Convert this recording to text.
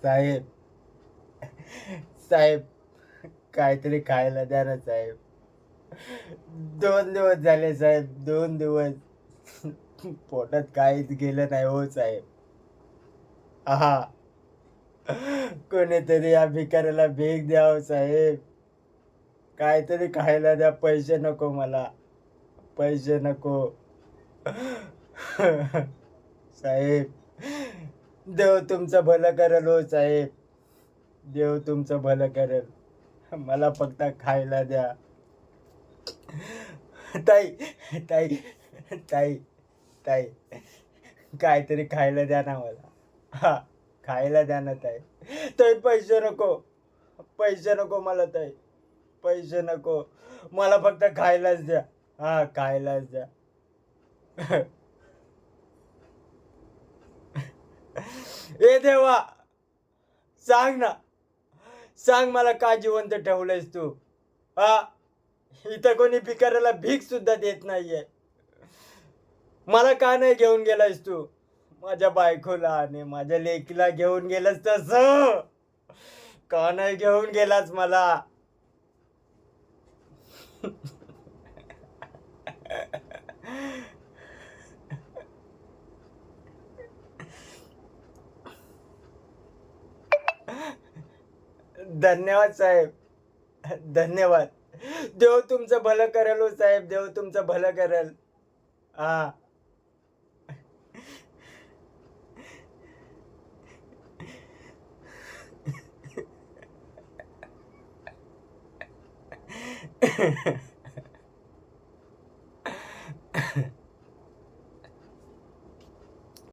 साहेब, साहेब, काहीतरी खायला द्या ना साहेब. 2 दिवस झाले साहेब, 2 दिवस. पोटात काहीच गेलं नाही हो साहेब. हां. कोणीतरी या भिकाऱ्याला भीक द्या हो साहेब. काहीतरी खायला द्या. पैसे नको मला. पैसे नको. साहेब, देव तुमचं भलं करेल हो साहेब. देव तुमचं भलं करेल. मला फक्त खायला द्या. ताई, ताई, ताई, ताई, काहीतरी खायला द्या ना मला. हां, खायला द्या ना ताई. ताई पैसे नको. पैसे नको मला ताई. पैसे नको. मला फक्त खायलाच द्या. हां, खायलाच द्या. ए देवा! सांग ना. सांग मला का जिवंत ठेवलंयस तू? हां? इथं कोणी भिकाऱ्याला भीक सुद्धा देत नाहीये. मला का नाही घेऊन गेलायस तू? माझ्या बायकोला आणि माझ्या लेकीला घेऊन गेलास तसं? का नाही घेऊन गेलास मला? धन्यवाद साहेब. धन्यवाद. देव तुमचं भलं करेल हो साहेब. देव तुमचं भलं करेल. हां.